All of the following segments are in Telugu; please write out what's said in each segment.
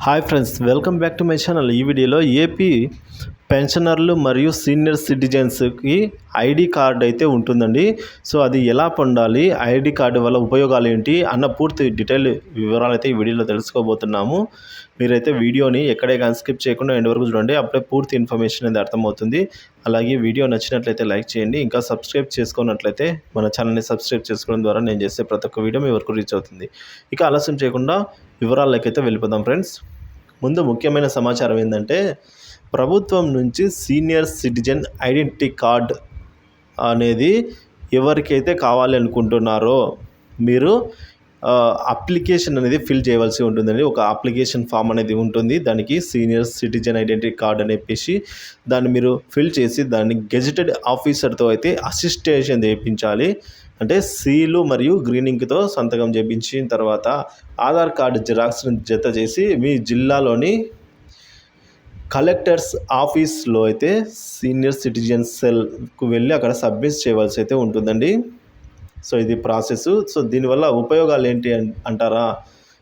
Hi friends, welcome back to my channel. ఈ వీడియోలో ఏపీ పెన్షనర్లు మరియు సీనియర్ సిటిజన్స్కి ఐడి కార్డ్ అయితే ఉంటుందండి. సో అది ఎలా పొందాలి, ఐడి కార్డు వల్ల ఉపయోగాలు ఏంటి అన్న పూర్తి డీటెయిల్ వివరాలు అయితే ఈ వీడియోలో తెలుసుకోబోతున్నాము. మీరైతే వీడియోని ఎక్కడే కానీ స్కిప్ చేయకుండా ఎండ్ వరకు చూడండి, అప్పుడే పూర్తి ఇన్ఫర్మేషన్ అనేది అర్థమవుతుంది. అలాగే వీడియో నచ్చినట్లయితే లైక్ చేయండి. ఇంకా సబ్స్క్రైబ్ చేసుకున్నట్లయితే మన ఛానల్ని సబ్స్క్రైబ్ చేసుకోవడం ద్వారా నేను చేసే ప్రతి ఒక్క వీడియో మీ వరకు రీచ్ అవుతుంది. ఇక ఆలస్యం చేయకుండా వివరాలకైతే వెళ్ళిపోదాం ఫ్రెండ్స్. ముందు ముఖ్యమైన సమాచారం ఏంటంటే, ప్రభుత్వం నుంచి సీనియర్ సిటిజన్ ఐడెంటిటీ కార్డ్ అనేది ఎవరికైతే కావాలి అనుకుంటున్నారో మీరు అప్లికేషన్ అనేది ఫిల్ చేయవలసి ఉంటుందండి. ఒక అప్లికేషన్ ఫామ్ అనేది ఉంటుంది, దానికి సీనియర్ సిటిజన్ ఐడెంటిటీ కార్డ్ అని చెప్పేసి దాన్ని మీరు ఫిల్ చేసి దాన్ని గెజిటెడ్ ఆఫీసర్తో అయితే అసిస్టేషన్ చేయించాలి. అంటే సీలు మరియు గ్రీనింగ్తో సంతకం చేయించిన తర్వాత ఆధార్ కార్డు జిరాక్స్ని జత చేసి మీ జిల్లాలోని కలెక్టర్స్ ఆఫీస్లో అయితే సీనియర్ సిటిజన్ సెల్కు వెళ్ళి అక్కడ సబ్మిట్ చేయవలసి అయితే ఉంటుందండి. సో ఇది ప్రాసెస్. సో దీనివల్ల ఉపయోగాలు ఏంటి అంటారా?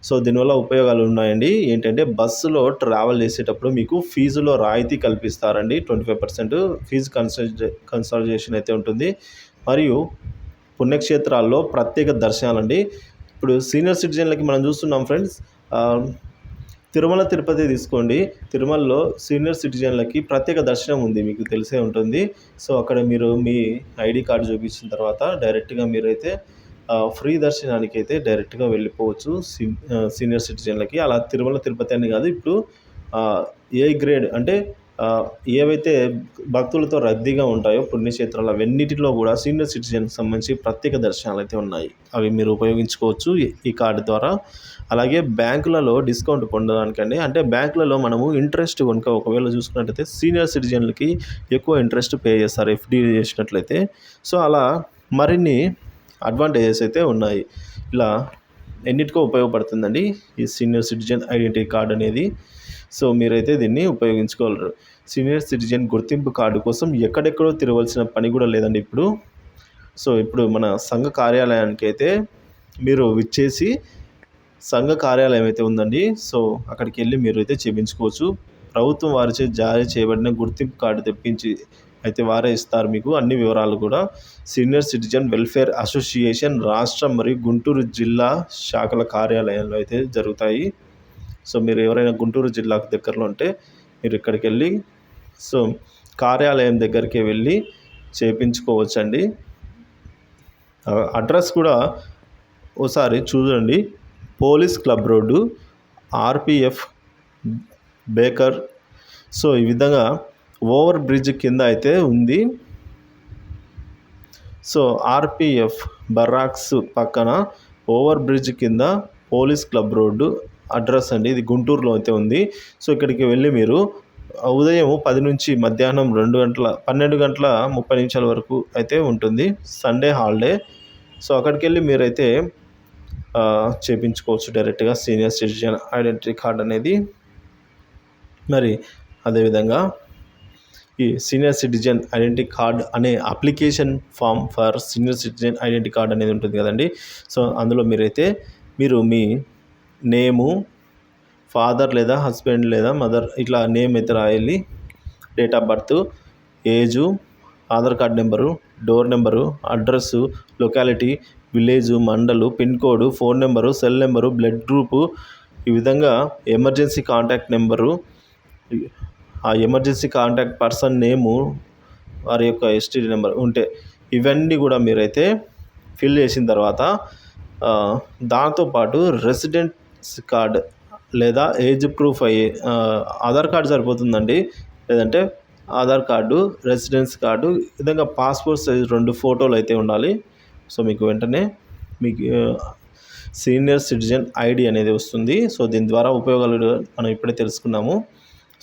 సో దీనివల్ల ఉపయోగాలు ఉన్నాయండి. ఏంటంటే, బస్సులో ట్రావెల్ చేసేటప్పుడు మీకు ఫీజులో రాయితీ కల్పిస్తారండి. 25% ఫీజు కన్సల్టేషన్ అయితే ఉంటుంది. మరియు పుణ్యక్షేత్రాల్లో ప్రత్యేక దర్శనాలండి. ఇప్పుడు సీనియర్ సిటిజన్లకి మనం చూస్తున్నాం ఫ్రెండ్స్, తిరుమల తిరుపతి తీసుకోండి. తిరుమలలో సీనియర్ సిటిజన్లకి ప్రత్యేక దర్శనం ఉంది, మీకు తెలిసే ఉంటుంది. సో అక్కడ మీరు మీ ఐడి కార్డు చూపించిన తర్వాత డైరెక్ట్గా మీరైతే ఫ్రీ దర్శనానికి అయితే డైరెక్ట్గా వెళ్ళిపోవచ్చు సీనియర్ సిటిజన్లకి. అలా తిరుమల తిరుపతి అని కాదు, ఇప్పుడు ఏ గ్రేడ్ అంటే ఏవైతే భక్తులతో రద్దీగా ఉంటాయో పుణ్యక్షేత్రాలు అవన్నిటిలో కూడా సీనియర్ సిటిజన్కి సంబంధించి ప్రత్యేక దర్శనాలు అయితే ఉన్నాయి. అవి మీరు ఉపయోగించుకోవచ్చు ఈ కార్డు ద్వారా. అలాగే బ్యాంకులలో డిస్కౌంట్ పొందడానికండి. అంటే బ్యాంకులలో మనము ఇంట్రెస్ట్ కనుక ఒకవేళ చూసుకున్నట్లయితే సీనియర్ సిటిజన్లకి ఎక్కువ ఇంట్రెస్ట్ పే చేస్తారు ఎఫ్డి చేసినట్లయితే. సో అలా మరిన్ని అడ్వాంటేజెస్ అయితే ఉన్నాయి. ఇలా ఎన్నిటికో ఉపయోగపడుతుందండి ఈ సీనియర్ సిటిజన్ ఐడెంటిటీ కార్డ్ అనేది. సో మీరైతే దీన్ని ఉపయోగించుకోగలరు. సీనియర్ సిటిజన్ గుర్తింపు కార్డు కోసం ఎక్కడెక్కడో తిరగవలసిన పని కూడా లేదండి ఇప్పుడు. సో ఇప్పుడు మన సంఘ కార్యాలయానికి అయితే మీరు విచ్చేసి సంఘ కార్యాలయం అయితే ఉందండి. సో అక్కడికి వెళ్ళి మీరు అయితే చేయించుకోవచ్చు. ప్రభుత్వం వారిచే జారీ చేయబడిన గుర్తింపు కార్డు తెప్పించి అయితే వారే ఇస్తారు మీకు అన్ని వివరాలు కూడా. సీనియర్ సిటిజన్ వెల్ఫేర్ అసోసియేషన్ రాష్ట్ర మరియు గుంటూరు జిల్లా శాఖల కార్యాలయంలో అయితే జరుగుతాయి. సో మీరు ఎవరైనా గుంటూరు జిల్లాకు దగ్గరలో ఉంటే మీరు ఇక్కడికి వెళ్ళి సో కార్యాలయం దగ్గరికి వెళ్ళి చేయించుకోవచ్చండి. అడ్రస్ కూడా ఒకసారి చూడండి. Police club road, RPF baker. So ఈ విధంగా ఓవర్ బ్రిడ్జ్ కింద అయితే ఉంది. సో ఆర్పిఎఫ్ బర్రాక్స్ పక్కన ఓవర్ బ్రిడ్జ్ కింద పోలీస్ క్లబ్ రోడ్డు అడ్రస్ అండి. ఇది గుంటూరులో అయితే ఉంది. సో ఇక్కడికి వెళ్ళి మీరు ఉదయం 10 నుంచి మధ్యాహ్నం 12 గంటల 30 నిమిషాల వరకు అయితే ఉంటుంది, సండే హాలిడే. సో అక్కడికి వెళ్ళి మీరైతే చేయించుకోవచ్చు డైరెక్ట్గా సీనియర్ సిటిజన్ ఐడెంటిటీ కార్డ్ అనేది. మరి అదేవిధంగా ఈ సీనియర్ సిటిజన్ ఐడెంటిటీ కార్డ్ అనే application form for senior citizen identity card అనేది ఉంటుంది కదండి. సో అందులో మీరు మీ నేము, ఫాదర్ లేదా హస్బెండ్ లేదా మదర్ ఇట్లా నేమ్ అయితే రాయాలి. Date of birth, age, Aadhaar card number, door number, address, locality, village, mandal, pin code, phone number, cell number, blood group, ఈ విధంగా ఎమర్జెన్సీ కాంటాక్ట్ నెంబరు, ఆ ఎమర్జెన్సీ కాంటాక్ట్ పర్సన్ నేము, వారి యొక్క ఎస్టీడీ నెంబర్ ఉంటే ఇవన్నీ కూడా మీరైతే ఫిల్ చేసిన తర్వాత దాంతోపాటు రెసిడెన్స్ కార్డ్ లేదా ఏజ్ ప్రూఫ్ ఆధార్ కార్డు సరిపోతుందండి. లేదంటే ఆధార్ కార్డు, రెసిడెన్స్ కార్డు, ఈ విధంగా పాస్పోర్ట్ సైజ్ 2 ఫోటోలు అయితే ఉండాలి. సో మీకు వెంటనే మీకు సీనియర్ సిటిజన్ ఐడి అనేది వస్తుంది. సో దీని ద్వారా ఉపయోగాలు మనం ఇప్పుడే తెలుసుకున్నాము.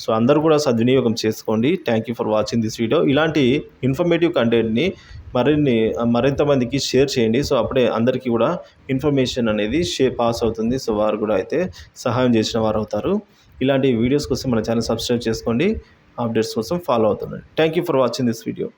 సో అందరూ కూడా సద్వినియోగం చేసుకోండి. Thank you for watching this video. ఇలాంటి ఇన్ఫర్మేటివ్ కంటెంట్ని మరింత మందికి షేర్ చేయండి. సో అప్పుడే అందరికీ కూడా ఇన్ఫర్మేషన్ అనేది పాస్ అవుతుంది. సో వారు కూడా అయితే సహాయం చేసిన వారు అవుతారు. ఇలాంటి వీడియోస్ కోసం మన ఛానల్ సబ్స్క్రైబ్ చేసుకోండి. అప్డేట్స్ కోసం ఫాలో అవుతుండండి. Thank you for watching this video.